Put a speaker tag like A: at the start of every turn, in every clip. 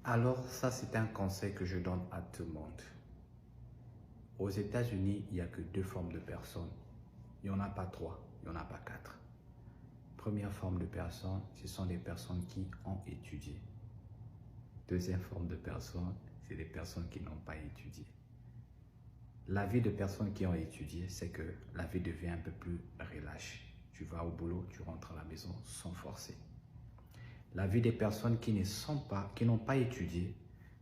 A: Alors ça, c'est un conseil que je donne à tout le monde. Aux États-Unis, il n'y a que deux formes de personnes. Il n'y en a pas trois, il n'y en a pas quatre. Première forme de personnes, ce sont des personnes qui ont étudié. Deuxième forme de personnes, c'est des personnes qui n'ont pas étudié. La vie de personnes qui ont étudié, c'est que la vie devient un peu plus relâche. Tu vas au boulot, tu rentres à la maison sans forcer. La vie des personnes qui n'ont pas étudié,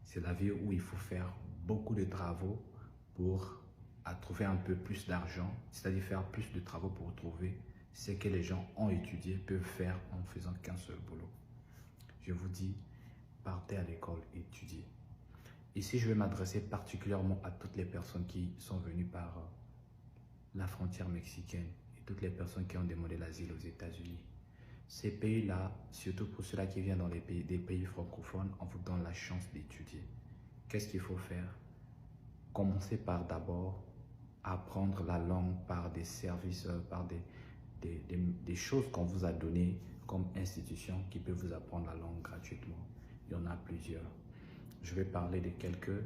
A: c'est la vie où il faut faire beaucoup de travaux pour trouver un peu plus d'argent, c'est-à-dire faire plus de travaux pour trouver ce que les gens ont étudié peuvent faire en faisant qu'un seul boulot. Je vous dis, partez à l'école, étudiez. Ici, je vais m'adresser particulièrement à toutes les personnes qui sont venues par la frontière mexicaine et toutes les personnes qui ont demandé l'asile aux États-Unis. Ces pays-là, surtout pour ceux-là qui viennent dans des pays francophones, on vous donne la chance d'étudier. Qu'est-ce qu'il faut faire? Commencez par d'abord apprendre la langue par des services, par des choses qu'on vous a données comme institution qui peuvent vous apprendre la langue gratuitement. Il y en a plusieurs. Je vais parler de quelques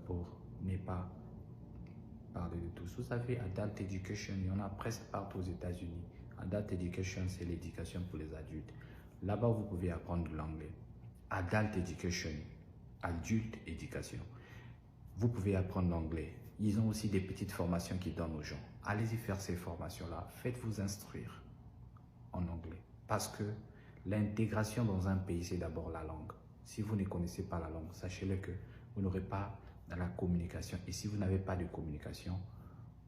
A: pour ne pas parler de tous. Vous savez, Adult Education, il y en a presque partout aux États-Unis. Adult Education, c'est l'éducation pour les adultes. Là-bas, vous pouvez apprendre l'anglais. Adult Education, adulte éducation. Vous pouvez apprendre l'anglais. Ils ont aussi des petites formations qu'ils donnent aux gens. Allez-y faire ces formations-là. Faites-vous instruire en anglais. Parce que l'intégration dans un pays, c'est d'abord la langue. Si vous ne connaissez pas la langue, sachez-le que vous n'aurez pas la communication. Et si vous n'avez pas de communication,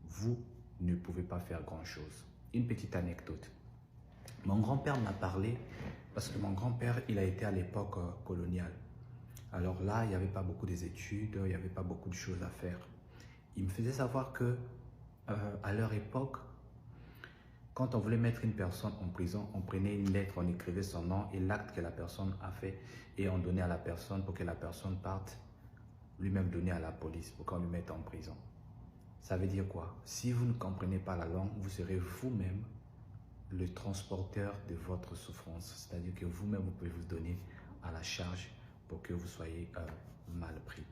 A: vous ne pouvez pas faire grand-chose. Une petite anecdote. Mon grand-père m'a parlé, parce que mon grand-père, il a été à l'époque coloniale. Alors là, il n'y avait pas beaucoup d'études, il n'y avait pas beaucoup de choses à faire. Il me faisait savoir que à leur époque, quand on voulait mettre une personne en prison, on prenait une lettre, on écrivait son nom et l'acte que la personne a fait et on donnait à la personne pour que la personne parte, lui-même donner à la police pour qu'on lui mette en prison. Ça veut dire quoi? Si vous ne comprenez pas la langue, vous serez vous-même le transporteur de votre souffrance. C'est-à-dire que vous-même, vous pouvez vous donner à la charge pour que vous soyez mal pris.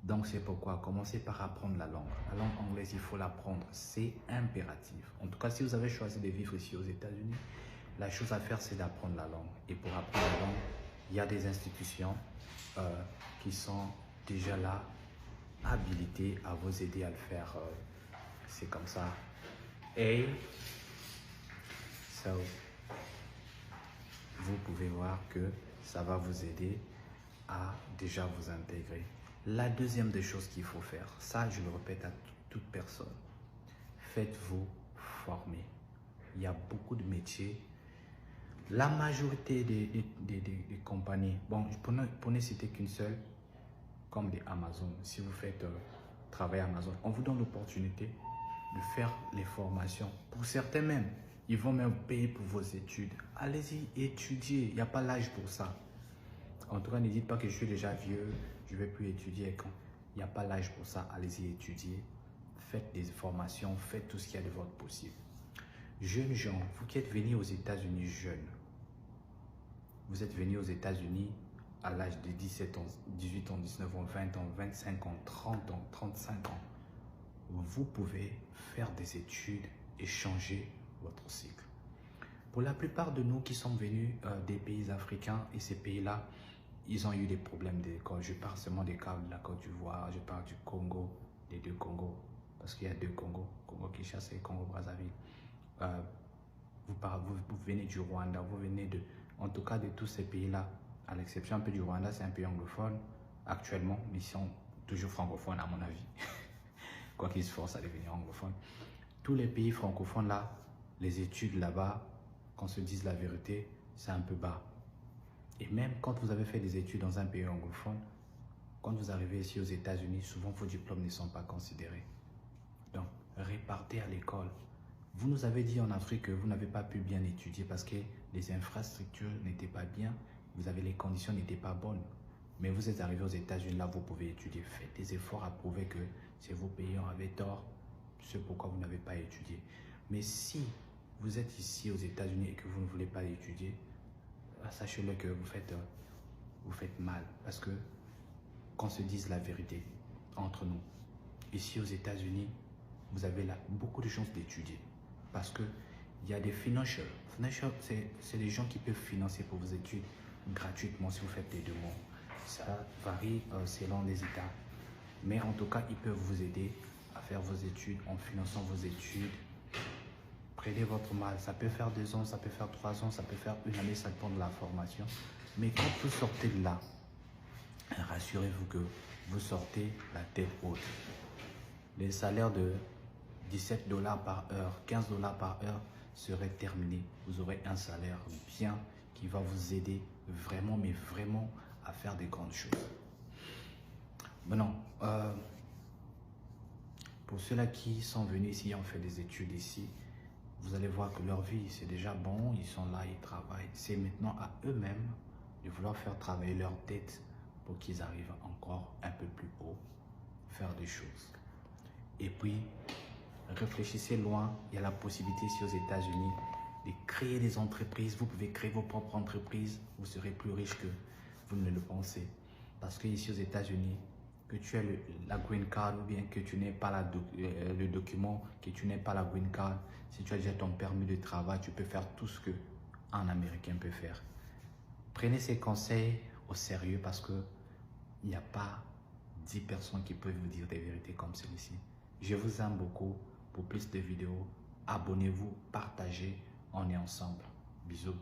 A: Donc c'est pourquoi commencez par apprendre la langue. La langue anglaise, il faut l'apprendre, c'est impératif. En tout cas, si vous avez choisi de vivre ici aux États-Unis, la chose à faire, c'est d'apprendre la langue. Et pour apprendre la langue, il y a des institutions qui sont déjà là, habilitées à vous aider à le faire. C'est comme ça. Et so, vous pouvez voir que ça va vous aider à déjà vous intégrer. La deuxième des choses qu'il faut faire, ça je le répète à toute personne, faites-vous former. Il y a beaucoup de métiers. La majorité des compagnies, bon, pour ne citer qu'une seule, comme des Amazon, si vous faites travail Amazon, on vous donne l'opportunité de faire les formations. Pour certains même, ils vont même payer pour vos études. Allez-y, étudiez, il n'y a pas l'âge pour ça. En tout cas, ne dites pas que je suis déjà vieux, je ne vais plus étudier. Quand il n'y a pas l'âge pour ça, allez-y étudier. Faites des formations, faites tout ce qu'il y a de votre possible. Jeunes gens, vous qui êtes venus aux États-Unis jeunes, vous êtes venus aux États-Unis à l'âge de 17 ans, 18 ans, 19 ans, 20 ans, 25 ans, 30 ans, 35 ans. Vous pouvez faire des études et changer votre cycle. Pour la plupart de nous qui sommes venus des pays africains et ces pays-là, ils ont eu des problèmes d'école. Je parle seulement des cas de la Côte d'Ivoire, je parle du Congo, des deux Congos, parce qu'il y a deux Congos, Congo-Kinshasa et Congo-Brazzaville. Vous venez du Rwanda, vous venez en tout cas de tous ces pays-là, à l'exception un peu du Rwanda, c'est un pays anglophone actuellement, mais ils sont toujours francophones à mon avis, quoi qu'ils se forcent à devenir anglophones. Tous les pays francophones là, les études là-bas, qu'on se dise la vérité, c'est un peu bas. Et même quand vous avez fait des études dans un pays anglophone, quand vous arrivez ici aux États-Unis, souvent vos diplômes ne sont pas considérés. Donc, repartez à l'école. Vous nous avez dit en Afrique que vous n'avez pas pu bien étudier parce que les infrastructures n'étaient pas bien, les conditions n'étaient pas bonnes. Mais vous êtes arrivé aux États-Unis, là vous pouvez étudier. Faites des efforts à prouver que c'est vos pays qui avaient tort, c'est pourquoi vous n'avez pas étudié. Mais si vous êtes ici aux États-Unis et que vous ne voulez pas étudier, sachez-le que vous faites faites mal parce que qu'on se dise la vérité entre nous. Ici aux États-Unis, vous avez là beaucoup de chances d'étudier parce que il y a des financiers. Financiers, c'est les gens qui peuvent financer pour vos études gratuitement si vous faites des demandes. Ça varie selon les États. Mais en tout cas, ils peuvent vous aider à faire vos études en finançant vos études. Prenez votre mal. Ça peut faire 2 ans, ça peut faire 3 ans, ça peut faire 1 année, ça dépend de la formation. Mais quand vous sortez de là, rassurez-vous que vous sortez la tête haute. Les salaires de 17 $ par heure, 15 $ par heure seraient terminés. Vous aurez un salaire bien qui va vous aider vraiment, mais vraiment à faire des grandes choses. Maintenant, pour ceux-là qui sont venus ici, ont fait des études ici, vous allez voir que leur vie, c'est déjà bon, ils sont là, ils travaillent. C'est maintenant à eux-mêmes de vouloir faire travailler leur tête pour qu'ils arrivent encore un peu plus haut, faire des choses. Et puis, réfléchissez loin, il y a la possibilité ici aux États-Unis de créer des entreprises. Vous pouvez créer vos propres entreprises, vous serez plus riche que vous ne le pensez. Parce que ici aux États-Unis, que tu aies la green card ou bien que tu n'aies pas le document, que tu n'aies pas la green card, si tu as déjà ton permis de travail, tu peux faire tout ce qu'un Américain peut faire. Prenez ces conseils au sérieux parce que il n'y a pas 10 personnes qui peuvent vous dire des vérités comme celle-ci. Je vous aime beaucoup. Pour plus de vidéos, abonnez-vous, partagez, on est ensemble. Bisous.